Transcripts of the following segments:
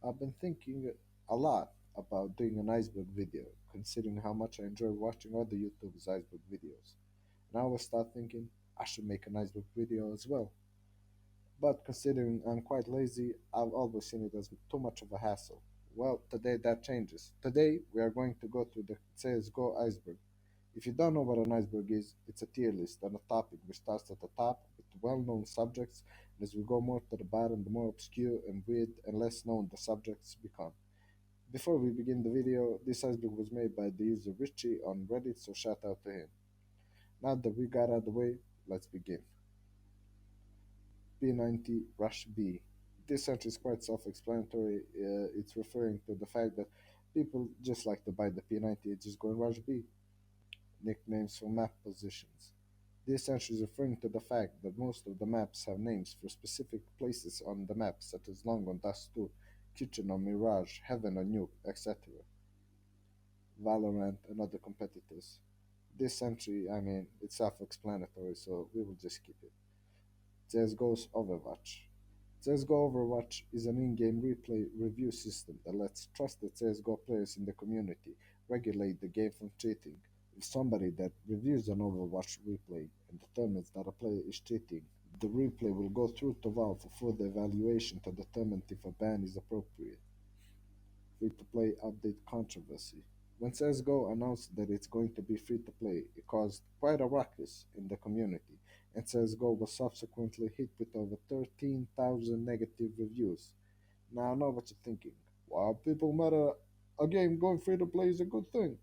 I've been thinking a lot about doing an iceberg video, considering how much I enjoy watching other YouTubers' iceberg videos. And I always start thinking I should make an iceberg video as well. But considering I'm quite lazy, I've always seen it as too much of a hassle. Well, today that changes. Today we are going to go through the CSGO Iceberg. If you don't know what an iceberg is, it's a tier list on a topic which starts at the top with well-known subjects, and as we go more to the bottom, the more obscure and weird and less known the subjects become. Before we begin the video, this iceberg was made by the user Richie on Reddit, so shout out to him. Now that we got out of the way, let's begin. P90 Rush B. This entry is quite self-explanatory. It's referring to the fact that people just like to buy the P90 and just go and Rush B. Nicknames for map positions. This entry is referring to the fact that most of the maps have names for specific places on the map, such as Long on Dust 2, Kitchen or Mirage, Heaven or Nuke, etc. Valorant and other competitors. This entry, it's self-explanatory, so we will just skip it. CSGO's Overwatch. CSGO Overwatch is an in-game replay review system that lets trusted CSGO players in the community regulate the game from cheating. If somebody that reviews an Overwatch replay and determines that a player is cheating, the replay will go through to Valve for further evaluation to determine if a ban is appropriate. Free-to-play update controversy. When CSGO announced that it's going to be free-to-play, it caused quite a ruckus in the community, and CSGO was subsequently hit with over 13,000 negative reviews. Now I know what you're thinking. Wow, people matter. A game going free-to-play is a good thing.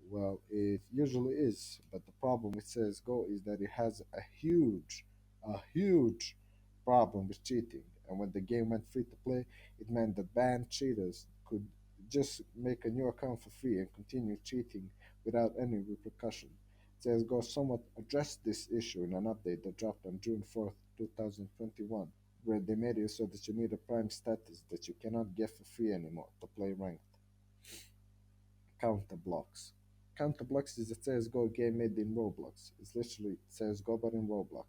Well, it usually is, but the problem with CSGO is that it has a huge problem with cheating. And when the game went free to play, it meant that banned cheaters could just make a new account for free and continue cheating without any repercussion. CSGO somewhat addressed this issue in an update that dropped on June 4th, 2021, where they made it so that you need a prime status that you cannot get for free anymore to play ranked. Counter blocks. Counter blocks is a CSGO game made in Roblox. It's literally CSGO but in Roblox.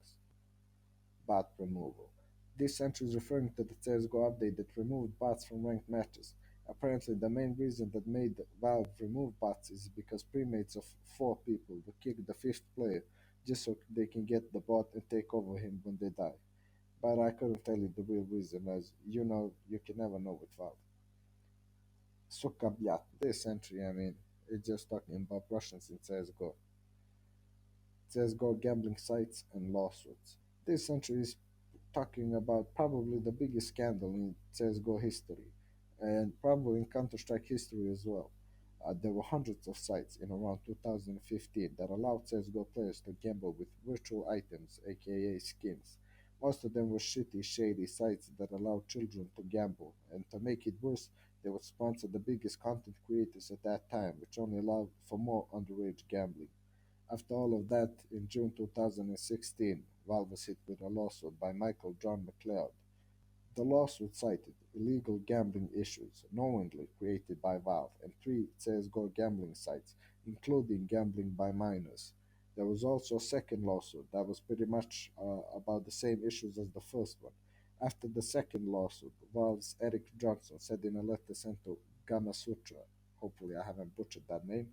Bot removal. This entry is referring to the CSGO update that removed bots from ranked matches. Apparently, the main reason that made Valve remove bots is because premates of four people will kick the fifth player just so they can get the bot and take over him when they die. But I couldn't tell you the real reason, as you know, you can never know with Valve. Sukabyat. This entry, it's just talking about Russians in CSGO. CSGO gambling sites and lawsuits. This entry is talking about probably the biggest scandal in CSGO history, and probably in Counter Strike history as well. There were hundreds of sites in around 2015 that allowed CSGO players to gamble with virtual items, aka skins. Most of them were shitty, shady sites that allowed children to gamble, and to make it worse, they would sponsor the biggest content creators at that time, which only allowed for more underage gambling. After all of that, in June 2016, Valve was hit with a lawsuit by Michael John McLeod. The lawsuit cited illegal gambling issues knowingly created by Valve and three CSGO gambling sites, including gambling by minors. There was also a second lawsuit that was pretty much about the same issues as the first one. After the second lawsuit, Valve's Eric Johnson said in a letter sent to Gamasutra, hopefully I haven't butchered that name,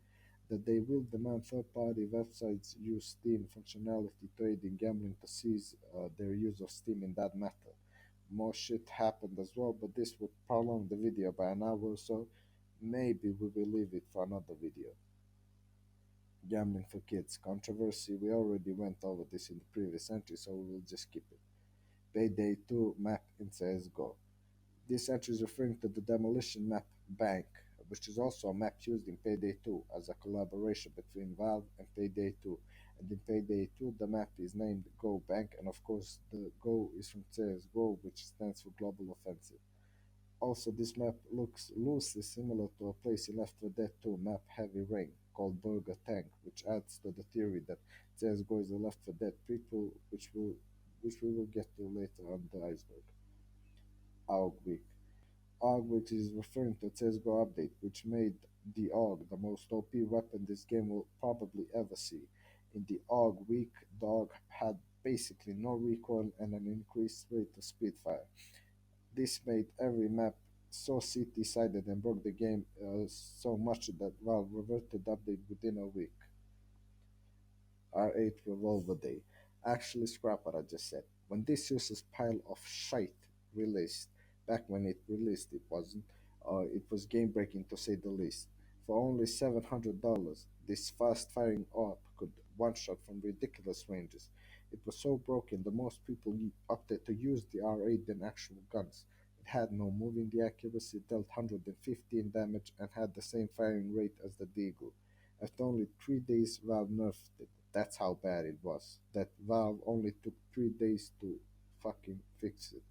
that they will demand third-party websites use Steam functionality to aid in gambling to seize their use of Steam in that matter. More shit happened as well, but this would prolong the video by an hour or so. Maybe we will leave it for another video. Gambling for kids. Controversy. We already went over this in the previous entry, so we will just skip it. Payday 2 map in CSGO. This entry is referring to the demolition map Bank, which is also a map used in Payday 2 as a collaboration between Valve and Payday 2. And in Payday 2, the map is named Go Bank, and of course, the Go is from CSGO, which stands for Global Offensive. Also, this map looks loosely similar to a place in Left 4 Dead 2 map Heavy Rain called Burger Tank, which adds to the theory that CSGO is a Left 4 Dead prequel, which we will get to later on the iceberg. AUG Week. AUG, which is referring to CSGO update, which made the AUG the most OP weapon this game will probably ever see. In the AUG week, the AUG had basically no recoil and an increased rate of speedfire. This made every map so CT-sided and broke the game so much that Valve reverted update within a week. R8 Revolver Day. Actually, scrap what I just said. When this useless pile of shite released, back when it released, it was game breaking to say the least. For only $700, this fast firing AWP could one shot from ridiculous ranges. It was so broken that most people opted to use the R8 than actual guns. It had no moving the accuracy, dealt 115 damage, and had the same firing rate as the Deagle. After only 3 days, Valve nerfed it. That's how bad it was. That Valve only took 3 days to fucking fix it.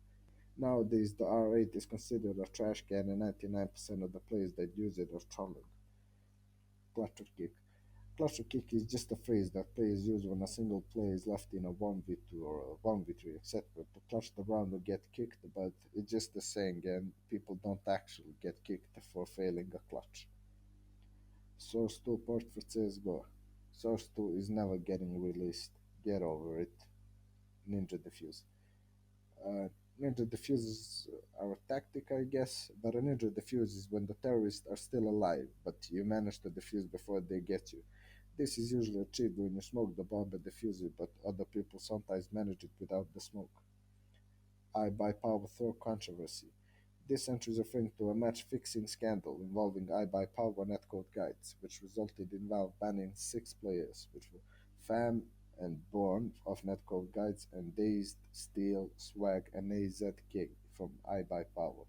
Nowadays, the R8 is considered a trash can, and 99% of the players that use it are trolling. Clutcher kick. Clutcher kick is just a phrase that players use when a single player is left in a 1v2 or a 1v3, etc. to clutch the round or get kicked, but it's just a saying, and people don't actually get kicked for failing a clutch. Source 2 port for CSGO. Source 2 is never getting released. Get over it. Ninja Defuse. Uh, Ninja Defuse is our tactic, I guess, but a Ninja Defuse is when the terrorists are still alive, but you manage to defuse before they get you. This is usually achieved when you smoke the bomb and defuse it, but other people sometimes manage it without the smoke. I buy power through controversy. This entry is referring to a match fixing scandal involving iBuyPower netcode guides, which resulted in Valve banning 6 players, which were Fam and Born of netcode guides and Dazed, Steel, Swag, and AZK from iBuyPower.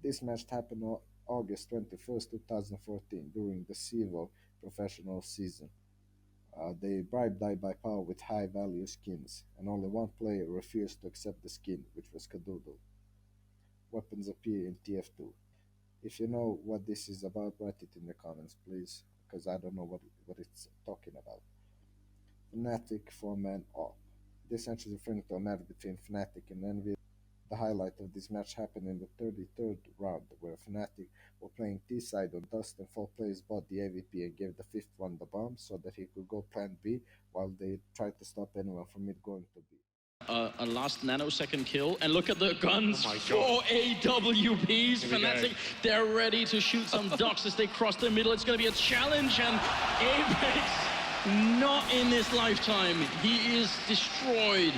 This match happened on August 21st, 2014, during the CEVO professional season. They bribed iBuyPower with high value skins, and only one player refused to accept the skin, which was Kadoodle. Weapons appear in TF2. If you know what this is about, write it in the comments, please, because I don't know what it's talking about. Fnatic 4-man op. This match is referring to a match between Fnatic and Envy. The highlight of this match happened in the 33rd round, where Fnatic were playing T-side on Dust and 4 players bought the AVP and gave the fifth one the bomb so that he could go plan B while they tried to stop anyone from it going to B. A last nanosecond kill, and look at the guns. Oh my Four God. AWPs. Here we Fnatic, go. they're ready to shoot some ducks as they cross the middle. It's going to be a challenge, and Apex, not in this lifetime. He is destroyed.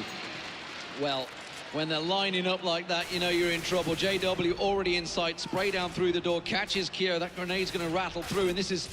Well, when they're lining up like that, you know you're in trouble. JW already in sight, spray down through the door, catches Kyo. That grenade's going to rattle through, and this is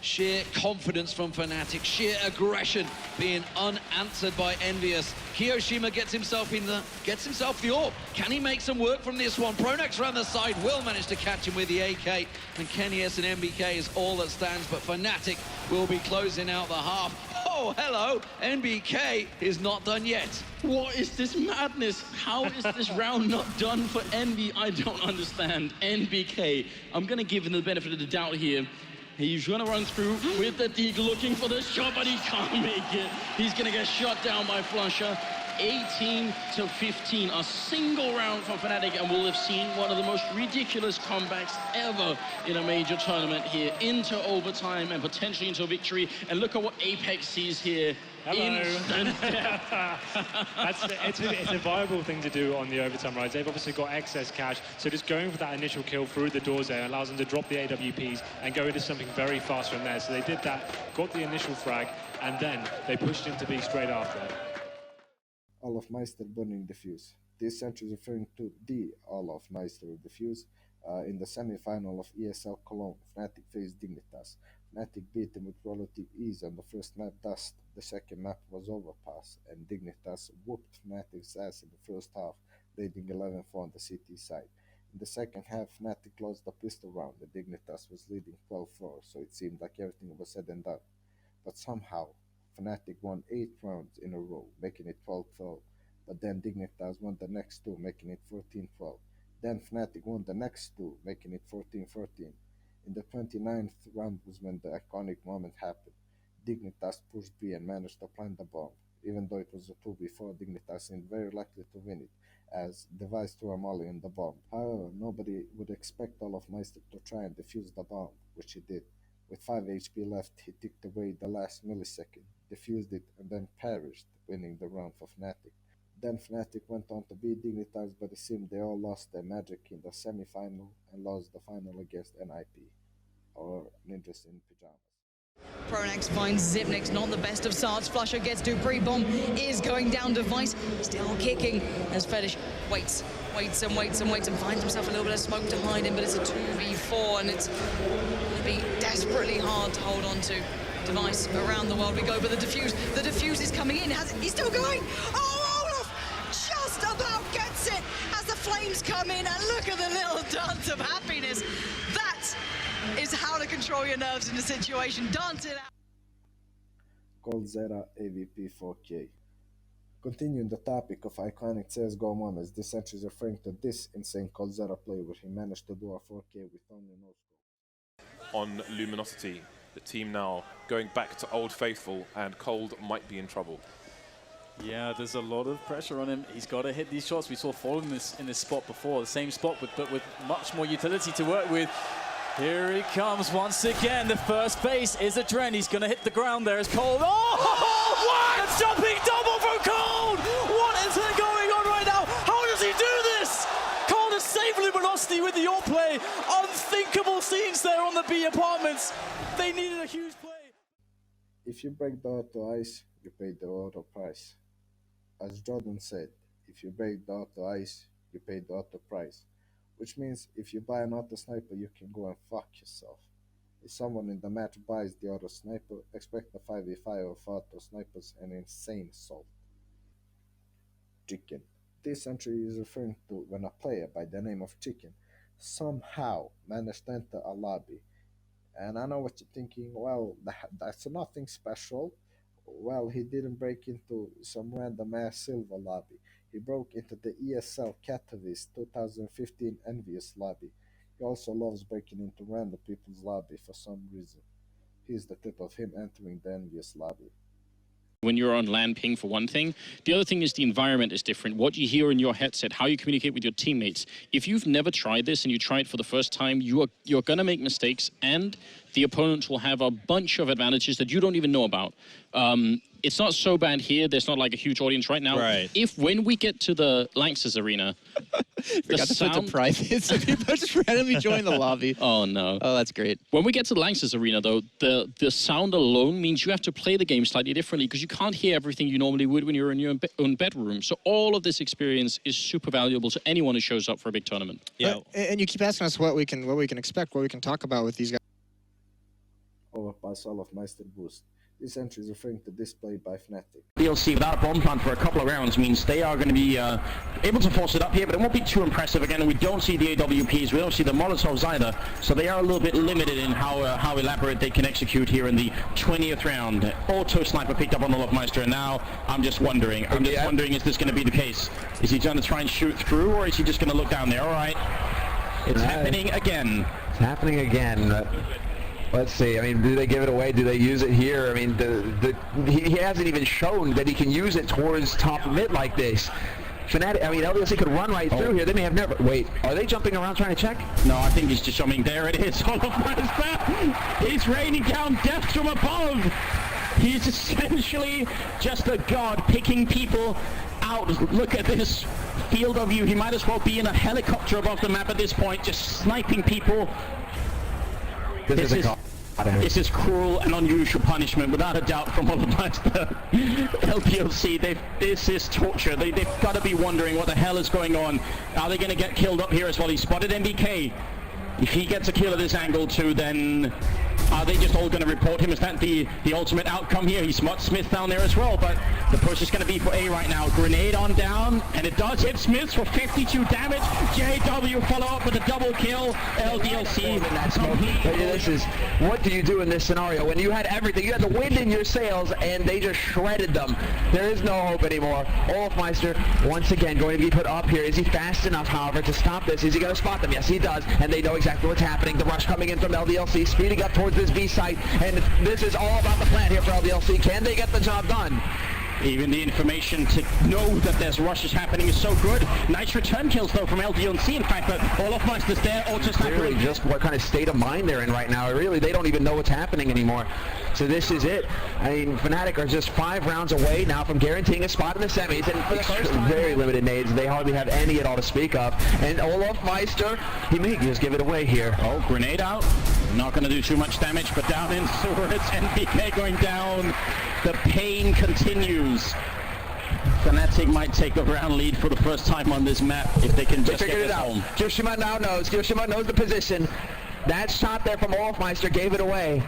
sheer confidence from Fnatic, sheer aggression being unanswered by Envious. Kiyoshima gets himself the AWP. Can he make some work from this one? Pronax around the side will manage to catch him with the AK, and Kenny S and MBK is all that stands, but Fnatic will be closing out the half. Oh, hello, NBK is not done yet. What is this madness? How is this round not done for Envy? I don't understand. NBK, I'm going to give him the benefit of the doubt here. He's going to run through with the Deagle looking for the shot, but he can't make it. He's going to get shot down by Flusher. 18-15, a single round for Fnatic, and we'll have seen one of the most ridiculous comebacks ever in a major tournament here, into overtime and potentially into victory. And look at what Apex sees here. Hello. Instant death. It's a viable thing to do on the overtime rides. They've obviously got excess cash, so just going for that initial kill through the doors there allows them to drop the AWPs and go into something very fast from there. So they did that, got the initial frag, and then they pushed into B straight after. Olaf Meister burning Defuse. This entry is referring to the Olaf Meister Defuse. In the semi-final of ESL Cologne, Fnatic faced Dignitas. Fnatic beat them with relative ease on the first map Dust. The second map was Overpass, and Dignitas whooped Fnatic's ass in the first half, leading 11-4 on the CT side. In the second half, Fnatic closed the pistol round, and Dignitas was leading 12-4, so it seemed like everything was said and done. But somehow, Fnatic won 8 rounds in a row, making it 12-12. But then Dignitas won the next 2, making it 14-12. Then Fnatic won the next 2, making it 14-14. In the 29th round was when the iconic moment happened. Dignitas pushed B and managed to plant the bomb. Even though it was a 2v4, Dignitas seemed very likely to win it, as Device threw a molly in the bomb. However, nobody would expect Olaf Meister to try and defuse the bomb, which he did. With 5 HP left, he ticked away the last millisecond, defused it, and then perished, winning the round for Fnatic. Then Fnatic went on to beat Dignitas, but it seemed they all lost their magic in the semi-final and lost the final against NIP, or Ninjas in Pyjamas. Pronex finds Zipnik's not the best of starts. Flusher gets Dupree. Bomb is going down. Device still kicking as Fetish waits and finds himself a little bit of smoke to hide in, but it's a 2v4 and it's going to be desperately hard to hold on to. Device around the world we go, but the Defuse is coming in. He's still going. Oh, Olaf just about gets it as the flames come in, and look at the little dance of happiness. That is how to control your nerves in a situation. Dance it out. Coldzera AVP 4K. Continuing the topic of iconic CSGO moments, this entry is referring to this insane Coldzera play where he managed to do a 4K with only no scope. On Luminosity, the team now going back to Old Faithful, and Cold might be in trouble. Yeah, there's a lot of pressure on him. He's got to hit these shots. We saw Fall in this spot before, the same spot, but with much more utility to work with. Here he comes once again. The first base is a Dren. He's going to hit the ground there as Cold. Oh, what? A jumping double from Cold! What is going on right now? How does he do this? Cold has saved Luminosity with the all-play. Unthinkable scenes there on the B apartments. They needed a huge play. If you break the auto ice, you pay the auto price. As Jordan said, if you break the auto ice, you pay the auto price. Which means if you buy an auto sniper, you can go and fuck yourself. If someone in the match buys the auto sniper, expect a 5v5 of auto snipers and insane assault. Chicken. This entry is referring to when a player by the name of Chicken somehow managed to enter a lobby. And I know what you're thinking, well, that's nothing special. Well, he didn't break into some random ass silver lobby. He broke into the ESL Katowice 2015 Envious lobby. He also loves breaking into random people's lobby for some reason. Here's the tip of him entering the Envious lobby. When you're on LAN ping, for one thing. The other thing is the environment is different. What you hear in your headset, how you communicate with your teammates. If you've never tried this and you try it for the first time, you're going to make mistakes, and the opponents will have a bunch of advantages that you don't even know about. It's not so bad here. There's not like a huge audience right now. Right. When we get to the Lanxess arena, Forgot to put the private, so people just randomly join the lobby. Oh no. Oh, that's great. When we get to the Lanxess arena, though, the sound alone means you have to play the game slightly differently because you can't hear everything you normally would when you're in your own bedroom. So all of this experience is super valuable to anyone who shows up for a big tournament. Yeah. And you keep asking us what we can expect, what we can talk about with these guys. Overpass all of Meister Boost. This entry is referring to display by Fnatic. DLC without a bomb plant for a couple of rounds means they are going to be able to force it up here, but it won't be too impressive. Again, we don't see the AWPs, we don't see the Molotovs either, so they are a little bit limited in how elaborate they can execute here in the 20th round. Auto sniper picked up on the Olofmeister, and now I'm just wondering, is this going to be the case? Is he going to try and shoot through, or is he just going to look down there? All right, it's happening again. It's happening again. Let's see. I mean, do they give it away? Do they use it here? I mean, he hasn't even shown that he can use it towards top mid like this. Fnatic, I mean, LDLC could run right through here. They may have never. Wait, are they jumping around trying to check? No, I think he's just showing. There it is. Olofmeister. He's raining down death from above. He's essentially just a god picking people out. Look at this field of view. He might as well be in a helicopter above the map at this point, just sniping people. This is cruel and unusual punishment, without a doubt, from Olofmeister. LPLC, this is torture. They've got to be wondering what the hell is going on. Are they going to get killed up here as well? He spotted MBK. If he gets a kill at this angle too, then are they just all going to report him? Is that the ultimate outcome here? He spots Smith down there as well, but the push is going to be for A right now. Grenade on down, and it does hit Smith for 52 damage. JW follow up with a double kill. LDLC. This is, what do you do in this scenario when you had everything? You had the wind in your sails, and they just shredded them. There is no hope anymore. Olofmeister, once again, going to be put up here. Is he fast enough, however, to stop this? Is he going to spot them? Yes, he does, and they know exactly what's happening. The rush coming in from LDLC, speeding up towards this B site, and this is all about the plan here for LDLC. Can they get the job done? Even the information to know that there's rushes happening is so good. Nice return kills though from LDLC, in fact, but Olofmeister's there, auto sniper. Really just what kind of state of mind they're in right now. Really, they don't even know what's happening anymore. So this is it. I mean, Fnatic are just 5 rounds away now from guaranteeing a spot in the semis, and for the first time, very limited nades. They hardly have any at all to speak of. And Olofmeister, he may just give it away here. Oh, grenade out. Not going to do too much damage, but down in swords, NBK going down. The pain continues. Fnatic might take the round lead for the first time on this map if they can just get it home. Kirishima now knows. Kirishima knows the position. That shot there from Olofmeister gave it away.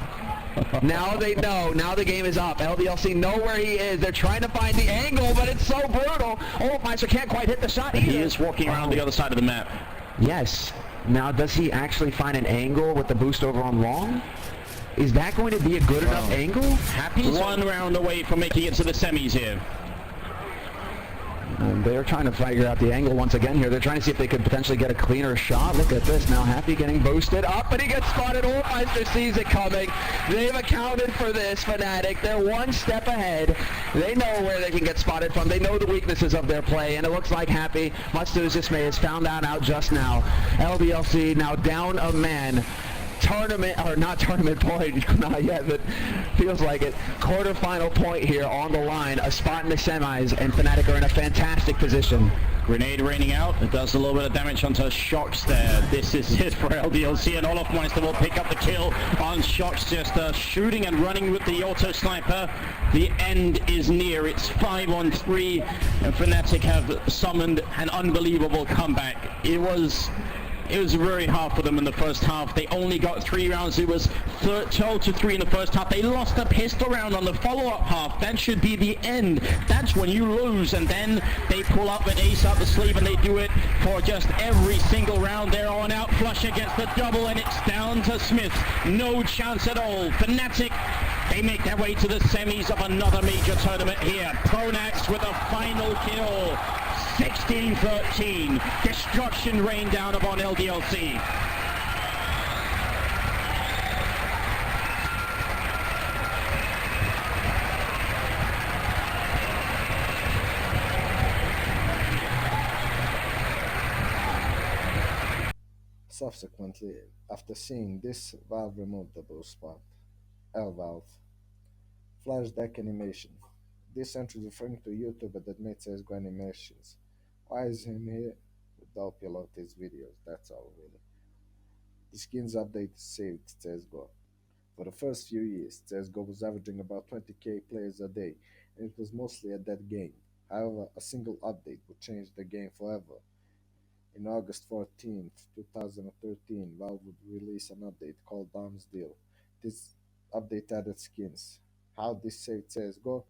Now they know. Now the game is up. LDLC know where he is. They're trying to find the angle, but it's so brutal. Olofmeister can't quite hit the shot either. He is walking around the other side of the map. Yes. Now, does he actually find an angle with the boost over on long? Is that going to be a good enough angle? Happy 1 round away from making it to the semis here. And they're trying to figure out the angle once again here. They're trying to see if they could potentially get a cleaner shot. Look at this. Now Happy getting boosted up, but he gets spotted. Olofmeister sees it coming. They've accounted for this, Fnatic. They're 1 step ahead. They know where they can get spotted from. They know the weaknesses of their play, and it looks like Happy, much to his dismay, has found that out just now. LDLC now down a man. Tournament, or not tournament point, not yet, but feels like it. Quarterfinal point here on the line, a spot in the semis, and Fnatic are in a fantastic position. Grenade raining out. It does a little bit of damage onto Shocks there. This is it for LDLC, and Olofmeister will pick up the kill on Shocks, just shooting and running with the auto sniper. The end is near. It's 5-on-3, and Fnatic have summoned an unbelievable comeback. It was very hard for them in the first half. They only got 3 rounds. It was 12-3 in the first half. They lost a pistol round on the follow-up half. That should be the end. That's when you lose, and then they pull up an ace up the sleeve, and they do it for just every single round. They're on out flush against the double, and it's down to Smith. No chance at all. Fnatic, they make their way to the semis of another major tournament here. Pronax with a final kill. 16-13. Destruction rained down upon LDLC. Subsequently, after seeing this, Valve removed the boost spot. Valve. Flash deck animation. This entry is referring to a YouTuber that made CSGO animations. Why is him here? We upload his videos, that's all really. The skins update saved CSGO. For the first few years, CSGO was averaging about 20k players a day, and it was mostly a dead game. However, a single update would change the game forever. In August 14, 2013, Valve would release an update called Dom's Deal. This update added skins. How this saved CSGO?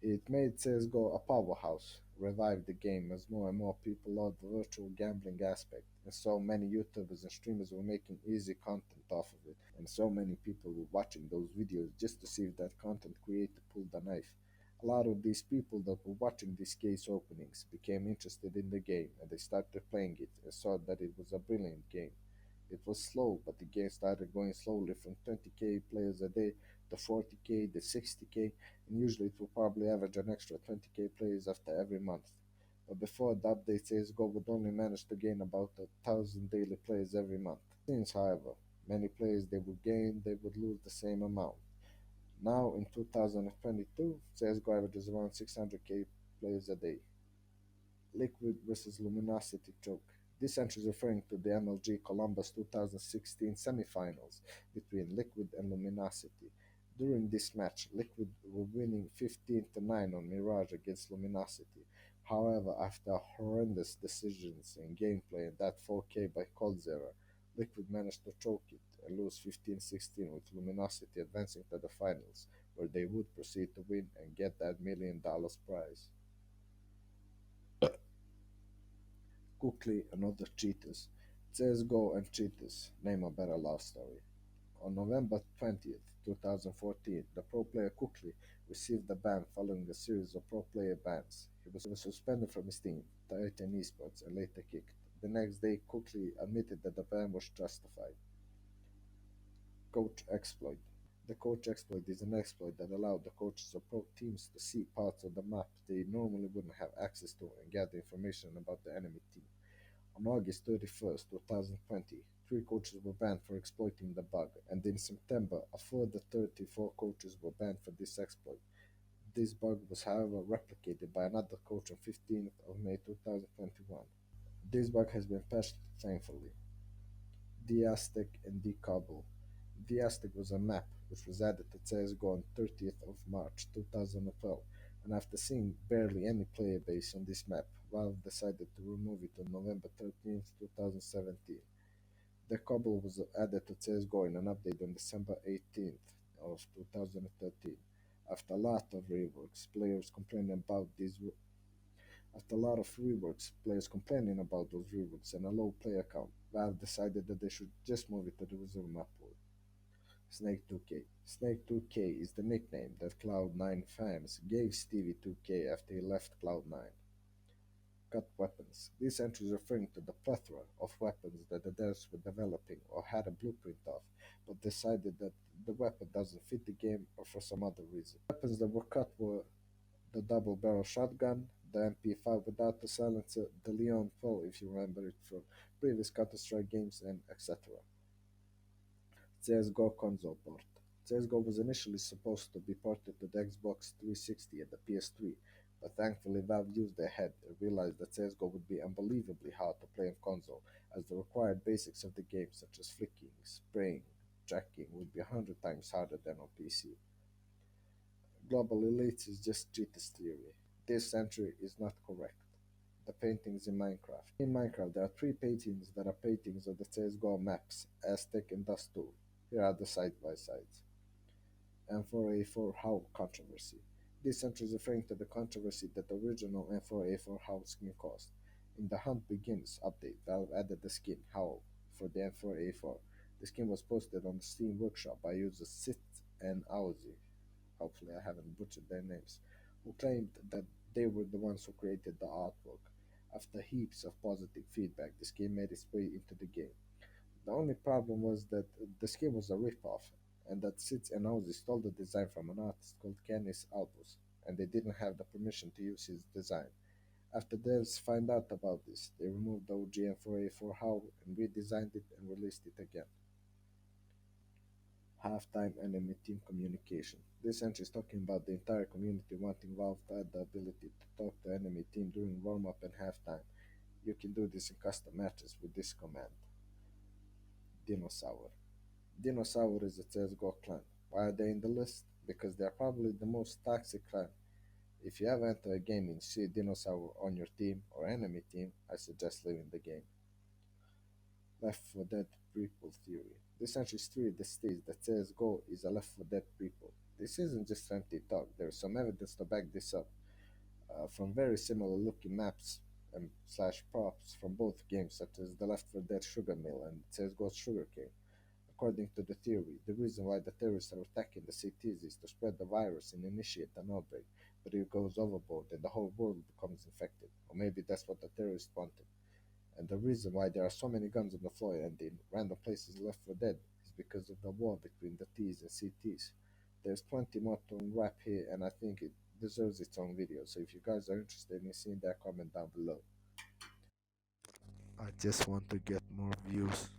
It made CSGO a powerhouse, revived the game as more and more people loved the virtual gambling aspect, and so many YouTubers and streamers were making easy content off of it, and so many people were watching those videos just to see if that content creator pulled the knife. A lot of these people that were watching these case openings became interested in the game, and they started playing it and saw that it was a brilliant game. It was slow, but the game started going slowly from 20k players a day to 40k, to 60k, and usually it will probably average an extra 20k players after every month. But before the update, CSGO would only manage to gain about 1,000 daily players every month. Since, however, many players they would gain, they would lose the same amount. Now, in 2022, CSGO averages around 600k players a day. Liquid versus Luminosity choke. This entry is referring to the MLG Columbus 2016 semifinals between Liquid and Luminosity. During this match, Liquid were winning 15-9 on Mirage against Luminosity. However, after horrendous decisions in gameplay and that 4K by Coldzera, Liquid managed to choke it and lose 15-16, with Luminosity advancing to the finals, where they would proceed to win and get that $1 million prize. Quickly, and other cheaters. CSGO and cheaters, name a better love story. On November 20th, 2014, the pro player Quickly received a ban following a series of pro player bans. He was suspended from his team, Titan Esports, and later kicked. The next day, Quickly admitted that the ban was justified. Coach exploit. The coach exploit is an exploit that allowed the coaches of pro teams to see parts of the map they normally wouldn't have access to and gather information about the enemy team. On August 31st, 2020, 3 coaches were banned for exploiting the bug, and in September, a further 34 coaches were banned for this exploit. This bug was, however, replicated by another coach on 15th of May 2021. This bug has been patched, thankfully. The Aztec and the Kabul. The Aztec was a map which was added to CSGO on 30th of March 2012, and after seeing barely any player base on this map, Valve decided to remove it on November 13th, 2017. The Kabul was added to CSGO in an update on December 18th of 2013. After a lot of reworks, players complaining about those reworks and a low player count, Valve decided that they should just move it to the reserve map pool. Snake 2K. Snake 2K is the nickname that Cloud9 fans gave Stevie 2K after he left Cloud9. Cut weapons. This entry is referring to the plethora of weapons that the devs were developing or had a blueprint of, but decided that the weapon doesn't fit the game or for some other reason. Weapons that were cut were the double barrel shotgun, the MP5 without the silencer, the Leon Foe if you remember it from previous Counter-Strike games, and etc. CSGO console port. CSGO was initially supposed to be ported to the Xbox 360 and the PS3, but thankfully Valve used their head and realized that CSGO would be unbelievably hard to play on console, as the required basics of the game such as flicking, spraying, tracking would be 100 times harder than on PC. Global elites is just cheatist theory. This entry is not correct. The paintings in Minecraft. In Minecraft, there are 3 paintings that are paintings of the CSGO maps, Aztec and Dust 2. Here are the side-by-sides. M4A4 HOW controversy. This entry is referring to the controversy that the original M4A4 HOW skin caused. In the Hunt Begins update, Valve added the skin HOW for the M4A4. The skin was posted on the Steam Workshop by users Sit and Aussie, hopefully I haven't butchered their names, who claimed that they were the ones who created the artwork. After heaps of positive feedback, the skin made its way into the game. The only problem was that the skin was a rip-off, and that Sitz and Aussie stole the design from an artist called Canis Albus, and they didn't have the permission to use his design. After devs found out about this, they removed the OG M4A4 HOW and redesigned it and released it again. Halftime enemy team communication. This entry is talking about the entire community wanting Valve to add the ability to talk to enemy team during warm-up and halftime. You can do this in custom matches with this command. Dinosaur. Dinosaur is a CSGO clan. Why are they in the list? Because they are probably the most toxic clan. If you ever enter a game and see a dinosaur on your team or enemy team, I suggest leaving the game. Left 4 Dead prequel theory. This entry theory that states that CSGO is a Left 4 Dead prequel. This isn't just empty talk, there is some evidence to back this up. From very similar looking maps and / props from both games, such as the Left 4 Dead Sugar Mill and CSGO's Sugarcane. According to the theory, the reason why the terrorists are attacking the cities is to spread the virus and initiate an outbreak, but it goes overboard and the whole world becomes infected. Or maybe that's what the terrorists wanted. And the reason why there are so many guns on the floor and in random places Left 4 Dead is because of the war between the T's and CTs. There's plenty more to unwrap here, and I think it deserves its own video, so if you guys are interested in seeing that, comment down below. I just want to get more views.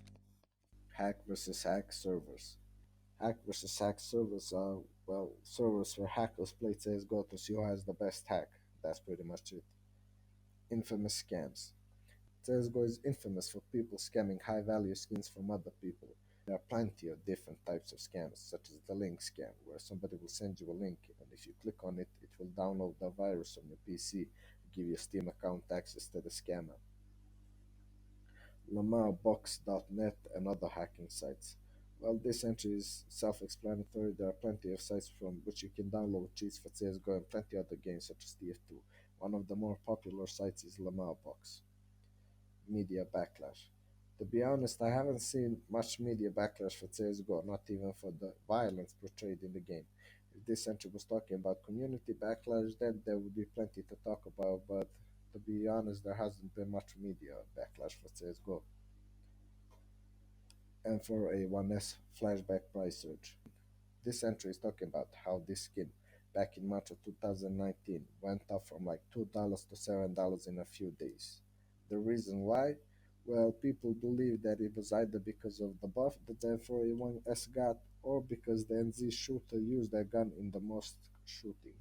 Hack versus hack servers. Hack versus hack servers are, well, servers where hackers play CSGO to see who has the best hack. That's pretty much it. Infamous scams. CSGO is infamous for people scamming high-value skins from other people. There are plenty of different types of scams, such as the link scam, where somebody will send you a link, and if you click on it, it will download the virus on your PC and give your Steam account access to the scammer. LamarBox.net and other hacking sites. Well, this entry is self-explanatory. There are plenty of sites from which you can download cheats for CSGO and plenty other games such as TF2. One of the more popular sites is LamarBox. Media backlash. To be honest, I haven't seen much media backlash for CSGO, not even for the violence portrayed in the game. If this entry was talking about community backlash, then there would be plenty to talk about, but to be honest, there hasn't been much media backlash for CSGO. M4A1S flashback price surge. This entry is talking about how this skin back in March of 2019 went up from like $2 to $7 in a few days. The reason why? Well, people believe that it was either because of the buff that the F41S got or because the NZ shooter used that gun in the most shooting.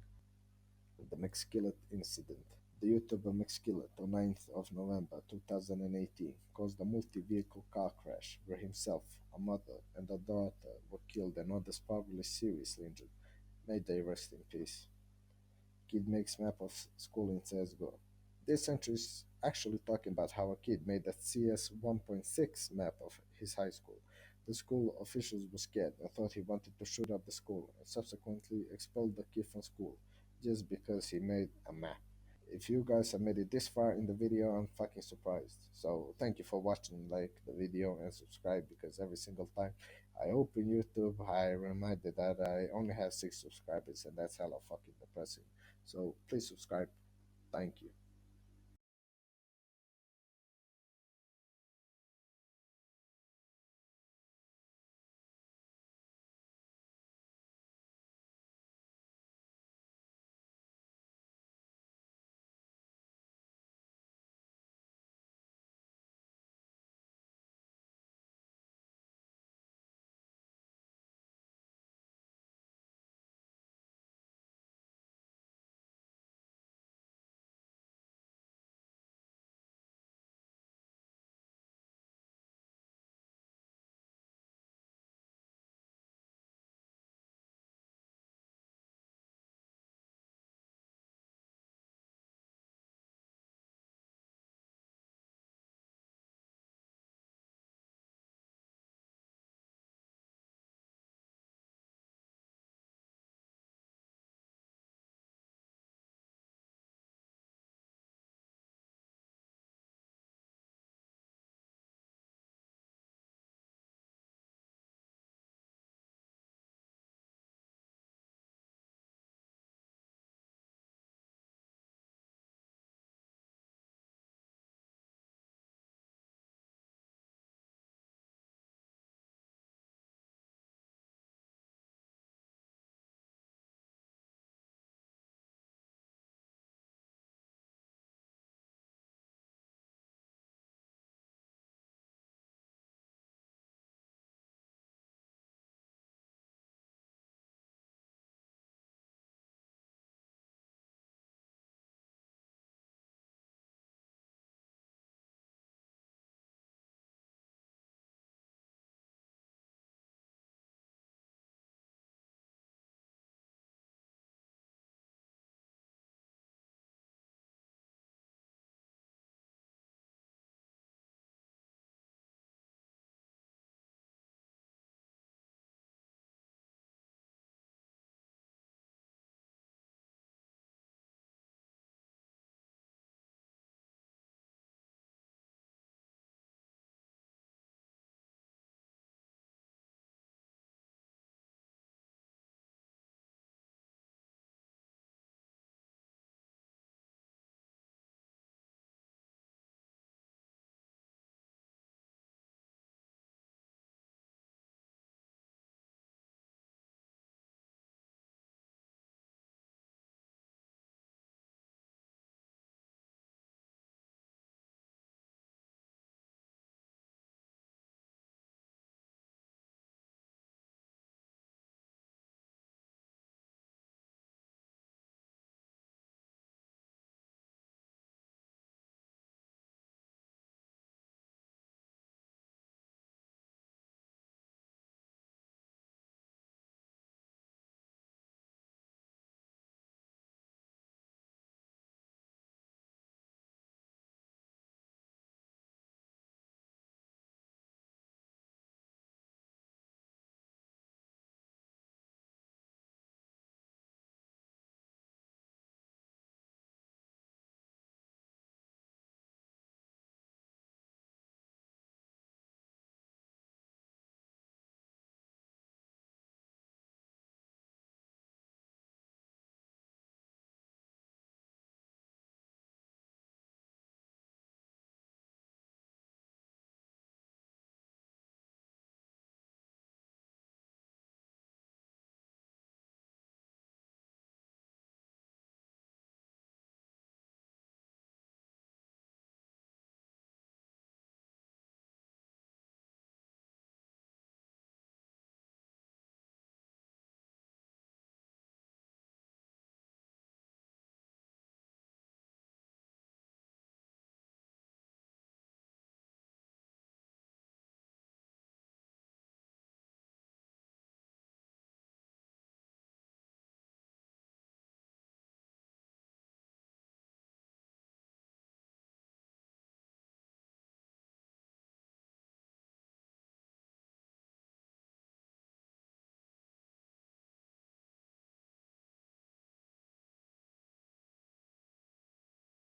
The McSkillet incident. The YouTuber McSkillet on 9th of November 2018 caused a multi-vehicle car crash where himself, a mother, and a daughter were killed and others probably seriously injured. May they rest in peace. Kid makes map of school in CSGO. This entry is actually talking about how a kid made a CS 1.6 map of his high school. The school officials were scared and thought he wanted to shoot up the school and subsequently expelled the kid from school just because he made a map. If you guys have made it this far in the video, I'm fucking surprised. So thank you for watching, like the video and subscribe, because every single time I open YouTube, I reminded that I only have 6 subscribers, and that's hella fucking depressing. So please subscribe. Thank you.